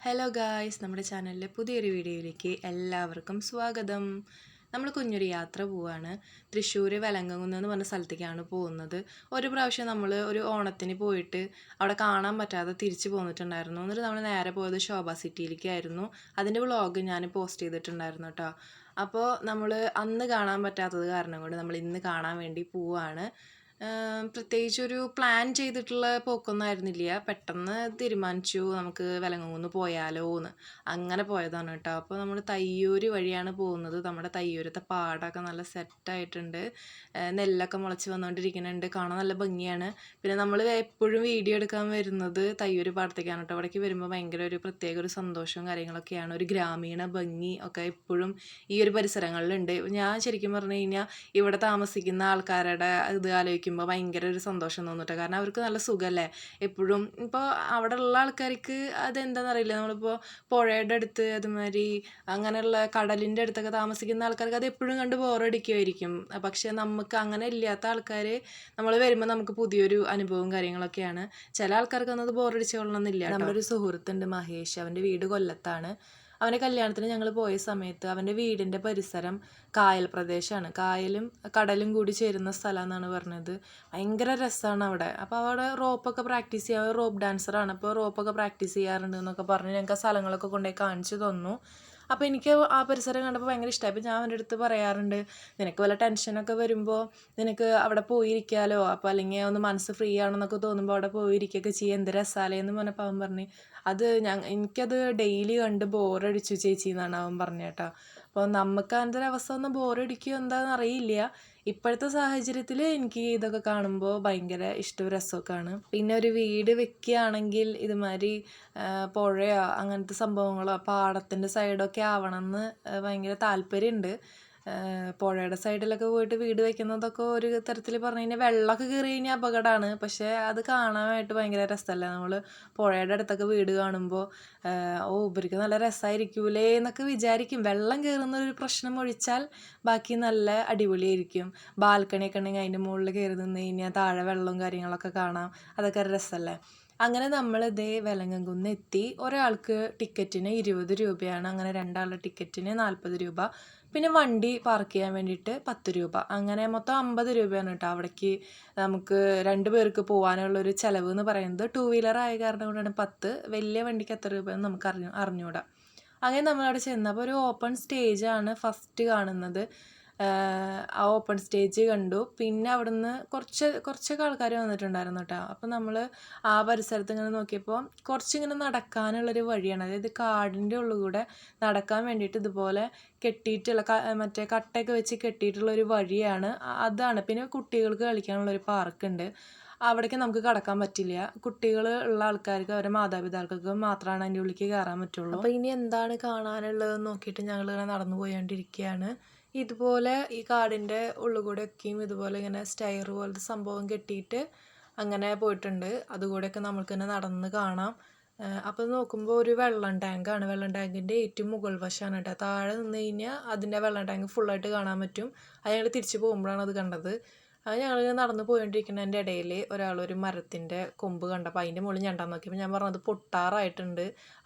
Hello guys, നമ്മുടെ ചാനലിലെ പുതിയൊരു വീഡിയോയിലേക്ക് എല്ലാവർക്കും സ്വാഗതം. നമ്മൾ കുഞ്ഞൊരു യാത്ര പോവാണ്. തൃശ്ശൂർ വെലങ്ങകുന്ന് എന്ന് പറഞ്ഞ സ്ഥലത്തേക്കാണ് പോകുന്നത്. ഒരു പ്രാവശ്യം നമ്മൾ ഒരു ഓണത്തിന് പോയിട്ട് അവിടെ കാണാൻ പറ്റാതെ തിരിച്ചു പോന്നിട്ടുണ്ടായിരുന്നു. എന്നിട്ട് നമ്മൾ നേരെ പോയത് ശോഭ സിറ്റിയിലേക്കായിരുന്നു. അതിൻ്റെ വ്ളോഗ് ഞാൻ പോസ്റ്റ് ചെയ്തിട്ടുണ്ടായിരുന്നു കേട്ടോ. അപ്പോൾ നമ്മൾ അന്ന് കാണാൻ പറ്റാത്തത് കാരണം കൊണ്ട് നമ്മൾ ഇന്ന് കാണാൻ വേണ്ടി പോവാണ്. പ്രത്യേകിച്ചൊരു പ്ലാൻ ചെയ്തിട്ടുള്ള പോക്കൊന്നും ആയിരുന്നില്ല. പെട്ടെന്ന് തീരുമാനിച്ചു നമുക്ക് വെലങ്ങുന്ന് പോയാലോ എന്ന്. അങ്ങനെ പോയതാണ് കേട്ടോ. അപ്പോൾ നമ്മൾ തയ്യൂർ വഴിയാണ് പോകുന്നത്. നമ്മുടെ തയ്യൂരത്തെ പാടമൊക്കെ നല്ല സെറ്റായിട്ടുണ്ട്. നെല്ലൊക്കെ മുളച്ച് വന്നുകൊണ്ടിരിക്കുന്നുണ്ട്. കാണാൻ നല്ല ഭംഗിയാണ്. പിന്നെ നമ്മൾ എപ്പോഴും വീഡിയോ എടുക്കാൻ വരുന്നത് തയ്യൂർ പാടത്തേക്കാണ് കേട്ടോ. അവിടേക്ക് വരുമ്പോൾ ഭയങ്കര ഒരു പ്രത്യേക ഒരു സന്തോഷവും കാര്യങ്ങളൊക്കെയാണ്. ഒരു ഗ്രാമീണ ഭംഗി ഒക്കെ എപ്പോഴും ഈ ഒരു പരിസരങ്ങളിലുണ്ട്. ഞാൻ ശരിക്കും പറഞ്ഞു കഴിഞ്ഞാൽ ഇവിടെ താമസിക്കുന്ന ആൾക്കാരുടെ ഇത് ആലോചിക്കുമ്പോൾ ഭയങ്കര ഒരു സന്തോഷം തോന്നിട്ട്. കാരണം അവർക്ക് നല്ല സുഖമല്ലേ എപ്പോഴും. ഇപ്പോൾ അവിടെ ഉള്ള ആൾക്കാർക്ക് അതെന്താണെന്നറിയില്ല. നമ്മളിപ്പോൾ പുഴയുടെ അടുത്ത് അതുമാതിരി അങ്ങനെയുള്ള കടലിൻ്റെ അടുത്തൊക്കെ താമസിക്കുന്ന ആൾക്കാർക്ക് അത് എപ്പോഴും കണ്ട് ബോറടിക്കുമായിരിക്കും. പക്ഷേ നമുക്ക് അങ്ങനെ ഇല്ലാത്ത ആൾക്കാർ നമ്മൾ വരുമ്പോൾ നമുക്ക് പുതിയൊരു അനുഭവവും കാര്യങ്ങളൊക്കെയാണ്. ചില ആൾക്കാർക്കൊന്നും അത് ബോറടിച്ചോളണമെന്നില്ല. നമ്മുടെ ഒരു സുഹൃത്തുണ്ട് മഹേഷ്, അവൻ്റെ വീട് കൊല്ലത്താണ്. അവൻ്റെ കല്യാണത്തിന് ഞങ്ങൾ പോയ സമയത്ത് അവൻ്റെ വീടിൻ്റെ പരിസരം കായൽ പ്രദേശമാണ്. കായലും കടലും കൂടി ചേരുന്ന സ്ഥലമെന്നാണ് പറഞ്ഞത്. ഭയങ്കര രസമാണ് അവിടെ. അപ്പോൾ അവിടെ റോപ്പൊക്കെ പ്രാക്ടീസ് ചെയ്യാൻ, റോപ്പ് ഡാൻസറാണ്. അപ്പോൾ റോപ്പൊക്കെ പ്രാക്ടീസ് ചെയ്യാറുണ്ട് എന്നൊക്കെ പറഞ്ഞ് ഞങ്ങൾക്ക് ആ സ്ഥലങ്ങളൊക്കെ കൊണ്ടുപോയി കാണിച്ചു തന്നു. അപ്പോൾ എനിക്ക് ആ പരിസരം കണ്ടപ്പോൾ ഭയങ്കര ഇഷ്ടമായി. അപ്പോൾ ഞാൻ അവൻ്റെ അടുത്ത് പറയാറുണ്ട്, നിനക്ക് വല്ല ടെൻഷനൊക്കെ വരുമ്പോൾ നിനക്ക് അവിടെ പോയിരിക്കാമല്ലോ. അപ്പോൾ അല്ലെങ്കിൽ ഒന്ന് മനസ്സ് ഫ്രീ ആണെന്നൊക്കെ തോന്നുമ്പോൾ അവിടെ പോയിരിക്കുകയൊക്കെ ചെയ്യുക, എന്ത് രസാലേ എന്ന് പറഞ്ഞപ്പോൾ അവൻ പറഞ്ഞു, അത് എനിക്കത് ഡെയിലി കണ്ട് ബോറടിച്ചു ചേച്ചി എന്നാണ് അവൻ പറഞ്ഞത് കേട്ടോ. അപ്പോൾ നമുക്ക് അങ്ങനത്തെ ഒരു അവസ്ഥ ഒന്ന് ബോറടിക്കുകയോ എന്താണെന്ന് അറിയില്ല. ഇപ്പോഴത്തെ സാഹചര്യത്തിൽ എനിക്ക് ഇതൊക്കെ കാണുമ്പോൾ ഭയങ്കര ഇഷ്ടവും രസമൊക്കെയാണ്. പിന്നെ ഒരു വീട് വെക്കുകയാണെങ്കിൽ ഇതുമാതിരി പുഴയോ അങ്ങനത്തെ സംഭവങ്ങളോ പാടത്തിൻ്റെ സൈഡൊക്കെ ആവണമെന്ന് ഭയങ്കര താല്പര്യമുണ്ട്. പുഴയുടെ സൈഡിലൊക്കെ പോയിട്ട് വീട് വെക്കുന്നതൊക്കെ ഒരു തരത്തിൽ പറഞ്ഞു കഴിഞ്ഞാൽ വെള്ളമൊക്കെ കയറി കഴിഞ്ഞാൽ അപകടമാണ്. പക്ഷേ അത് കാണാനായിട്ട് ഭയങ്കര രസമല്ലേ. നമ്മൾ പുഴയുടെ അടുത്തൊക്കെ വീട് കാണുമ്പോൾ ഇവർക്ക് നല്ല രസമായിരിക്കൂലേ എന്നൊക്കെ വിചാരിക്കും. വെള്ളം കയറുന്ന ഒരു പ്രശ്നം ഒഴിച്ചാൽ ബാക്കി നല്ല അടിപൊളിയായിരിക്കും. ബാൽക്കണിയൊക്കെ ഉണ്ടെങ്കിൽ അതിൻ്റെ മുകളിൽ കയറി നിന്ന് കഴിഞ്ഞാൽ താഴെ വെള്ളവും കാര്യങ്ങളൊക്കെ കാണാം. അതൊക്കെ ഒരു രസമല്ലേ. അങ്ങനെ നമ്മൾ ഇതേ വെലങ്ങൻകുന്ന് എത്തി. ഒരാൾക്ക് ടിക്കറ്റിന് 20 രൂപയാണ്. അങ്ങനെ രണ്ടാളുടെ ടിക്കറ്റിന് 40 രൂപ. പിന്നെ വണ്ടി പാർക്ക് ചെയ്യാൻ വേണ്ടിയിട്ട് 10 രൂപ. അങ്ങനെ മൊത്തം 50 രൂപയാണ് കേട്ടോ അവിടേക്ക് നമുക്ക് 2 പേർക്ക് പോകാനുള്ളൊരു ചിലവ് എന്ന് പറയുന്നത്. 2 വീലർ ആയ കാരണം കൊണ്ടാണ് 10. വലിയ വണ്ടിക്ക് എത്ര രൂപയെന്ന് നമുക്ക് അറിഞ്ഞൂടാ. അങ്ങനെ നമ്മളവിടെ ചെന്നപ്പോൾ ഒരു ഓപ്പൺ സ്റ്റേജാണ് ഫസ്റ്റ് കാണുന്നത്. ആ ഓപ്പൺ സ്റ്റേജ് കണ്ടു. പിന്നെ അവിടുന്ന് കുറച്ചൊക്കെ ആൾക്കാർ വന്നിട്ടുണ്ടായിരുന്നു കേട്ടോ. അപ്പോൾ നമ്മൾ ആ പരിസരത്ത് ഇങ്ങനെ നോക്കിയപ്പോൾ കുറച്ചിങ്ങനെ നടക്കാനുള്ളൊരു വഴിയാണ്. അതായത് കാടിൻ്റെ ഉള്ളിൽ കൂടെ നടക്കാൻ വേണ്ടിയിട്ട് ഇതുപോലെ കെട്ടിയിട്ടുള്ള മറ്റേ കട്ടയൊക്കെ വെച്ച് കെട്ടിയിട്ടുള്ളൊരു വഴിയാണ്. അതാണ്. പിന്നെ കുട്ടികൾക്ക് കളിക്കാനുള്ളൊരു പാർക്കുണ്ട്. അവിടേക്ക് നമുക്ക് കടക്കാൻ പറ്റില്ല. കുട്ടികൾ ഉള്ള ആൾക്കാർക്ക് അവരുടെ മാതാപിതാക്കൾക്ക് മാത്രമാണ് അതിൻ്റെ ഉള്ളിലേക്ക് കയറാൻ പറ്റുള്ളൂ. അപ്പോൾ ഇനി എന്താണ് കാണാനുള്ളതെന്ന് നോക്കിയിട്ട് ഞങ്ങളിങ്ങനെ നടന്നു പോയോണ്ടിരിക്കുകയാണ്. ഇതുപോലെ ഈ കാടിൻ്റെ ഉള്ളിൽ കൂടെ ഒക്കെയും ഇതുപോലെ ഇങ്ങനെ സ്റ്റെയർ പോലത്തെ സംഭവം കെട്ടിയിട്ട് അങ്ങനെ പോയിട്ടുണ്ട്. അതുകൂടെയൊക്കെ നമുക്ക് തന്നെ നടന്ന് കാണാം. അപ്പോൾ നോക്കുമ്പോൾ ഒരു വെള്ളം ടാങ്കാണ്. വെള്ളം ടാങ്കിൻ്റെ ഏറ്റവും മുകൾ വശമാണ് കേട്ടോ. താഴെ നിന്ന് കഴിഞ്ഞാൽ അതിൻ്റെ വെള്ളം ടാങ്ക് ഫുള്ളായിട്ട് കാണാൻ പറ്റും. അത് ഞങ്ങൾ തിരിച്ച് പോകുമ്പോഴാണ് അത് കണ്ടത്. അത് ഞങ്ങളിങ്ങനെ നടന്ന് പോയിക്കൊണ്ടിരിക്കുന്നതിൻ്റെ ഇടയിൽ ഒരാളൊരു മരത്തിൻ്റെ കൊമ്പ് കണ്ടപ്പോൾ അതിൻ്റെ മുകളിൽ ഞണ്ടാൻ നോക്കിയപ്പോൾ ഞാൻ പറഞ്ഞു അത് പൊട്ടാറായിട്ടുണ്ട്,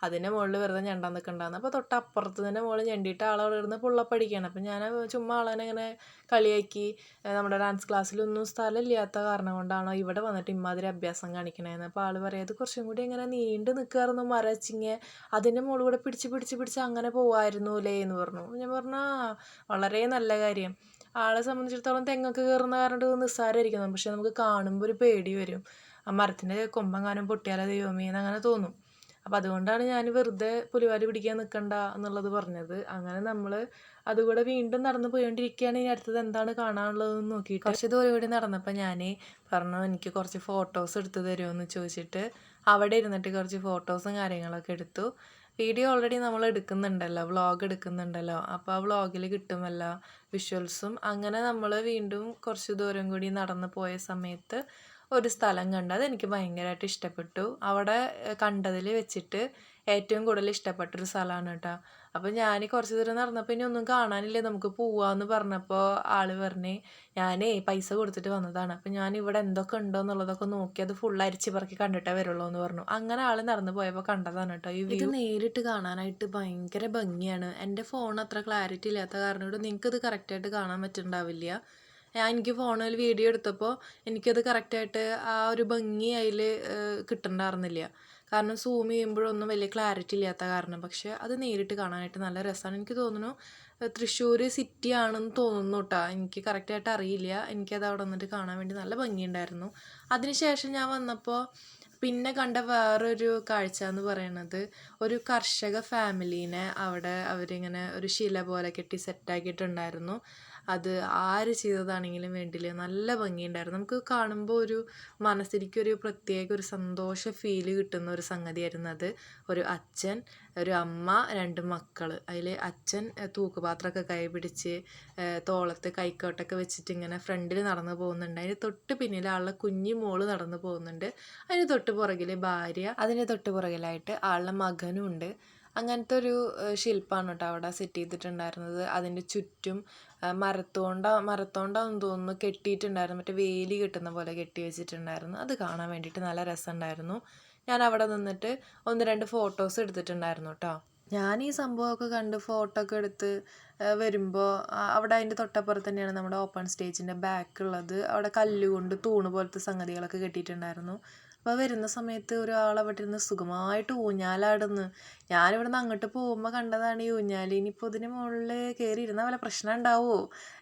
അതിൻ്റെ മുകളിൽ വെറുതെ ഞണ്ടാൻ നിൽക്കണ്ടാന്ന്. അപ്പോൾ തൊട്ടപ്പുറത്ത് തന്നെ മുകളിൽ ഞണ്ടിയിട്ട് ആളവിടെ ഇരുന്ന് പുള്ളപ്പടിക്കുകയാണ്. അപ്പോൾ ഞാൻ ചുമ്മാ ആളെ ഇങ്ങനെ കളിയാക്കി, നമ്മുടെ ഡാൻസ് ക്ലാസ്സിലൊന്നും സ്ഥലമില്ലാത്ത കാരണം കൊണ്ടാണോ ഇവിടെ വന്നിട്ട് ഇമ്മാതിരി അഭ്യാസം കാണിക്കണേന്ന്. അപ്പോൾ ആൾ പറയാം, അത് കുറച്ചും കൂടി ഇങ്ങനെ നീണ്ട് നിൽക്കാറുന്നു മരച്ചിങ്ങ, അതിൻ്റെ മുകളിൽ കൂടെ പിടിച്ച് അങ്ങനെ പോവായിരുന്നു അല്ലേ എന്ന് പറഞ്ഞു. ഞാൻ പറഞ്ഞു വളരെ നല്ല കാര്യം. ആളെ സംബന്ധിച്ചിടത്തോളം തെങ്ങൊക്കെ കയറുന്ന കാരണം നിസ്സാരമായിരിക്കും. പക്ഷെ നമുക്ക് കാണുമ്പോൾ ഒരു പേടി വരും. ആ മരത്തിൻ്റെ കൊമ്പെങ്ങാനും പൊട്ടിയാലോ ദൈവമേ എന്നങ്ങനെ തോന്നും. അപ്പോൾ അതുകൊണ്ടാണ് ഞാൻ വെറുതെ പുലിവാല് പിടിക്കാൻ നിൽക്കണ്ട എന്നുള്ളത് പറഞ്ഞത്. അങ്ങനെ നമ്മൾ അതുകൂടെ വീണ്ടും നടന്നു പോയിക്കൊണ്ടിരിക്കുകയാണ്. ഇനി അടുത്തത് എന്താണ് കാണാനുള്ളതെന്ന് നോക്കിയിട്ട് കുറച്ച് ദൂരം കൂടി നടന്നപ്പോൾ ഞാൻ പറഞ്ഞു എനിക്ക് കുറച്ച് ഫോട്ടോസ് എടുത്ത് തരുമോ എന്ന് ചോദിച്ചിട്ട് അവിടെ ഇരുന്നിട്ട് കുറച്ച് ഫോട്ടോസും കാര്യങ്ങളൊക്കെ എടുത്തു. വീഡിയോ ഓൾറെഡി നമ്മൾ എടുക്കുന്നുണ്ടല്ലോ, വ്ളോഗ് എടുക്കുന്നുണ്ടല്ലോ. അപ്പോൾ ആ വ്ളോഗിൽ കിട്ടുമല്ലോ വിഷ്വൽസും. അങ്ങനെ നമ്മൾ വീണ്ടും കുറച്ച് ദൂരം കൂടി നടന്ന് പോയ സമയത്ത് ഒരു സ്ഥലം കണ്ടു. അതെനിക്ക് ഭയങ്കരമായിട്ട് ഇഷ്ടപ്പെട്ടു. അവിടെ കണ്ടതിൽ വെച്ചിട്ട് ഏറ്റവും കൂടുതൽ ഇഷ്ടപ്പെട്ടൊരു സ്ഥലമാണ് കേട്ടോ. അപ്പോൾ ഞാൻ കുറച്ച് ദൂരം നടന്നപ്പോൾ ഇനി ഒന്നും കാണാനില്ല, നമുക്ക് പോവാമെന്ന് പറഞ്ഞപ്പോൾ ആൾ പറഞ്ഞ് ഞാനേ പൈസ കൊടുത്തിട്ട് വന്നതാണ്, അപ്പോൾ ഞാൻ ഇവിടെ എന്തൊക്കെ ഉണ്ടോ എന്നുള്ളതൊക്കെ നോക്കി അത് ഫുൾ അരിച്ച് പറക്കി കണ്ടിട്ടേ വരുള്ളൂ എന്ന് പറഞ്ഞു. അങ്ങനെ ആൾ നടന്നു പോയപ്പോൾ കണ്ടതാണ് കേട്ടോ ഈ വ്യൂ. ഇത് നേരിട്ട് കാണാനായിട്ട് ഭയങ്കര ഭംഗിയാണ്. എൻ്റെ ഫോൺ അത്ര ക്ലാരിറ്റി ഇല്ലാത്ത കാരണം കൊണ്ട് നിങ്ങൾക്കിത് കറക്റ്റായിട്ട് കാണാൻ പറ്റുന്നുണ്ടാവില്ല. എനിക്ക് ഫോണിൽ വീഡിയോ എടുത്തപ്പോൾ എനിക്കത് കറക്റ്റായിട്ട് ആ ഒരു ഭംഗി അതിൽ കിട്ടുന്നുണ്ടായിരുന്നില്ല. കാരണം സൂം ചെയ്യുമ്പോഴൊന്നും വലിയ ക്ലാരിറ്റി ഇല്ലാത്ത കാരണം. പക്ഷേ അത് നേരിട്ട് കാണാനായിട്ട് നല്ല രസമാണ്. എനിക്ക് തോന്നുന്നു തൃശ്ശൂർ സിറ്റി ആണെന്ന് തോന്നുന്നു കേട്ടോ, എനിക്ക് കറക്റ്റായിട്ട് അറിയില്ല. എനിക്കത് അവിടെ വന്നിട്ട് കാണാൻ വേണ്ടി നല്ല ഭംഗിയുണ്ടായിരുന്നു. അതിനുശേഷം ഞാൻ വന്നപ്പോൾ പിന്നെ കണ്ട വേറൊരു കാഴ്ച എന്ന് പറയുന്നത് ഒരു കർഷക ഫാമിലീനെ അവിടെ അവരിങ്ങനെ ഒരു ശില പോലെ കെട്ടി സെറ്റാക്കിയിട്ടുണ്ടായിരുന്നു. അത് ആര് ചെയ്തതാണെങ്കിലും വേണ്ടില്ല, നല്ല ഭംഗിയുണ്ടായിരുന്നു. നമുക്ക് കാണുമ്പോൾ ഒരു മനസ്സിലേക്കൊരു പ്രത്യേക ഒരു സന്തോഷ ഫീല് കിട്ടുന്ന ഒരു സംഗതിയായിരുന്നു അത്. ഒരു അച്ഛൻ, ഒരു അമ്മ, 2 മക്കൾ. അതിൽ അച്ഛൻ തൂക്കുപാത്രമൊക്കെ കൈ പിടിച്ച് തോളത്ത് കൈക്കോട്ടൊക്കെ വെച്ചിട്ട് ഇങ്ങനെ ഫ്രണ്ടിൽ നടന്നു പോകുന്നുണ്ട്. അതിന് തൊട്ട് പിന്നിൽ ആളുടെ കുഞ്ഞി മോള് നടന്നു പോകുന്നുണ്ട്. അതിന് തൊട്ട് പുറകിൽ ഭാര്യ, അതിന് തൊട്ട് പുറകിലായിട്ട് ആളുടെ മകനും ഉണ്ട്. അങ്ങനത്തെ ഒരു ശില്പമാണ് കേട്ടോ അവിടെ സെറ്റ് ചെയ്തിട്ടുണ്ടായിരുന്നത്. അതിൻ്റെ ചുറ്റും മരത്തോണ്ടാന്ന് തോന്നുന്നു കെട്ടിയിട്ടുണ്ടായിരുന്നു, മറ്റേ വേലി കെട്ടുന്ന പോലെ കെട്ടി വെച്ചിട്ടുണ്ടായിരുന്നു. അത് കാണാൻ വേണ്ടിയിട്ട് നല്ല രസമുണ്ടായിരുന്നു. ഞാൻ അവിടെ നിന്നിട്ട് 1-2 ഫോട്ടോസ് എടുത്തിട്ടുണ്ടായിരുന്നു കേട്ടോ. ഞാൻ ഈ സംഭവമൊക്കെ കണ്ട് ഫോട്ടോ ഒക്കെ എടുത്ത് വരുമ്പോൾ അവിടെ അതിൻ്റെ തൊട്ടപ്പുറത്ത് തന്നെയാണ് നമ്മുടെ ഓപ്പൺ സ്റ്റേജിൻ്റെ ബാക്കുള്ളത്. അവിടെ കല്ലുകൊണ്ട് തൂണ് പോലത്തെ സംഗതികളൊക്കെ കെട്ടിയിട്ടുണ്ടായിരുന്നു. അപ്പോൾ വരുന്ന സമയത്ത് ഒരാൾ അവിടെ ഇരുന്ന് സുഖമായിട്ട് ഊഞ്ഞാലാടുന്നു. ഞാനിവിടെ നിന്ന് അങ്ങോട്ട് പോകുമ്പോൾ കണ്ടതാണ് ഈ ഊഞ്ഞാൽ. ഇനിയിപ്പോൾ ഇതിന് മുകളിൽ കയറി ഇരുന്നാൽ വല്ല പ്രശ്നം ഉണ്ടാവുമോ,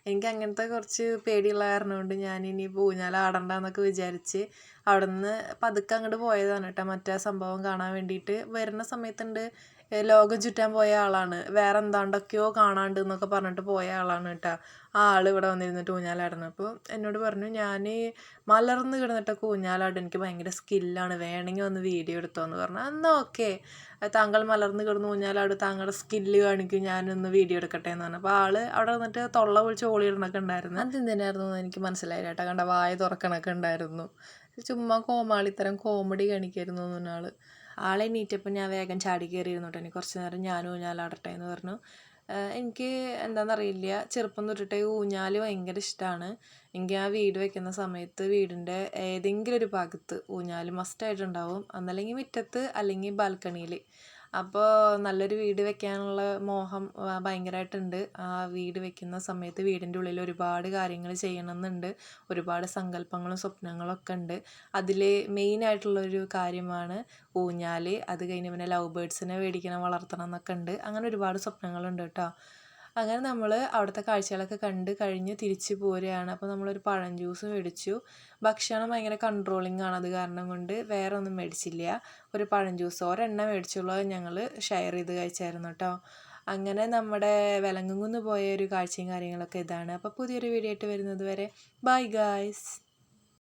എനിക്ക് അങ്ങനത്തെ കുറച്ച് പേടിയുള്ള കാരണം കൊണ്ട് ഞാൻ ഇനിയിപ്പോൾ ഊഞ്ഞാലാടണ്ടെന്നൊക്കെ വിചാരിച്ച് അവിടെ നിന്ന് പതുക്കെ അങ്ങോട്ട് പോയതാണ് കേട്ടോ മറ്റേ സംഭവം കാണാൻ വേണ്ടിയിട്ട്. വരുന്ന സമയത്തുണ്ട് ലോകം ചുറ്റാൻ പോയ ആളാണ്, വേറെ എന്താണ്ടൊക്കെയോ കാണാണ്ട് എന്നൊക്കെ പറഞ്ഞിട്ട് പോയ ആളാണ് കേട്ടോ. ആ ആൾ ഇവിടെ വന്നിരുന്നിട്ട് ഊഞ്ഞാലാടുന്നു. അപ്പോൾ എന്നോട് പറഞ്ഞു ഞാൻ മലർന്ന് കിടന്നിട്ടൊക്കെ ഊഞ്ഞാലാടും, എനിക്ക് ഭയങ്കര സ്കില്ലാണ്, വേണമെങ്കിൽ ഒന്ന് വീഡിയോ എടുത്തോ എന്ന് പറഞ്ഞു. എന്നാൽ ഓക്കെ, താങ്കൾ മലർന്ന് കിടന്ന് ഊഞ്ഞാലാടും, താങ്കളുടെ സ്കില്ല് കാണിക്കും, ഞാനൊന്ന് വീഡിയോ എടുക്കട്ടെ എന്ന് പറഞ്ഞു. അപ്പോൾ ആൾ അവിടെ വന്നിട്ട് തൊള്ള പൊളിച്ച് ഓളിയിടണൊക്കെ ഉണ്ടായിരുന്നു. അതെന്തിനായിരുന്നു എനിക്ക് മനസ്സിലായില്ല കേട്ടോ, കണ്ട വായ തുറക്കണൊക്കെ ഉണ്ടായിരുന്നു. ചുമ്മാ കോമാളിത്തരം കോമഡി കാണിക്കായിരുന്നു ഒന്നാൾ. ആളെ എണീറ്റപ്പോൾ ഞാൻ വേഗം ചാടി കയറിയിരുന്നു കേട്ടോ. എനിക്ക് കുറച്ച് നേരം ഞാനും ഊഞ്ഞാലാടട്ടെ എന്ന് പറഞ്ഞു. എനിക്ക് എന്താണെന്നറിയില്ല, ചെറുപ്പം തൊട്ടിട്ടേ ഊഞ്ഞാൽ ഭയങ്കര ഇഷ്ടമാണ്. എനിക്ക് ആ വീട് വെക്കുന്ന സമയത്ത് വീടിൻ്റെ ഏതെങ്കിലും ഒരു ഭാഗത്ത് ഊഞ്ഞാൽ മസ്റ്റായിട്ടുണ്ടാവും, ഒന്നല്ലെങ്കിൽ മുറ്റത്ത് അല്ലെങ്കിൽ ബാൽക്കണിയിൽ. അപ്പോൾ നല്ലൊരു വീട് വെക്കാനുള്ള മോഹം ഭയങ്കരമായിട്ടുണ്ട്. ആ വീട് വെക്കുന്ന സമയത്ത് വീടിൻ്റെ ഉള്ളിൽ ഒരുപാട് കാര്യങ്ങൾ ചെയ്യണമെന്നുണ്ട്, ഒരുപാട് സങ്കല്പങ്ങളും സ്വപ്നങ്ങളൊക്കെ ഉണ്ട്. അതിൽ മെയിനായിട്ടുള്ളൊരു കാര്യമാണ് ഊഞ്ഞാൽ. അത് കഴിഞ്ഞ് പിന്നെ ലവ് ബേർഡ്സിനെ മേടിക്കണം, വളർത്തണം എന്നൊക്കെ ഉണ്ട്. അങ്ങനെ ഒരുപാട് സ്വപ്നങ്ങളുണ്ട് കേട്ടോ. അങ്ങനെ നമ്മൾ അവിടുത്തെ കാഴ്ചകളൊക്കെ കണ്ട് കഴിഞ്ഞ് തിരിച്ച് പോരുകയാണ്. അപ്പോൾ നമ്മളൊരു പഴം ജ്യൂസ് മേടിച്ചു. ഭക്ഷണം ഭയങ്കര കൺട്രോളിങ് ആണ്, അത് കാരണം കൊണ്ട് വേറെ ഒന്നും മേടിച്ചില്ല. ഒരു പഴം ജ്യൂസ് ഒരെണ്ണം മേടിച്ചുള്ളൂ, ഞങ്ങൾ ഷെയർ ചെയ്ത് കഴിച്ചായിരുന്നു കേട്ടോ. അങ്ങനെ നമ്മുടെ വെലങ്ങുംകുന്ന് പോയ ഒരു കാഴ്ചയും കാര്യങ്ങളൊക്കെ ഇതാണ്. അപ്പോൾ പുതിയൊരു വീഡിയോ ആയിട്ട് വരുന്നത് വരെ ബൈ ഗായ്സ്.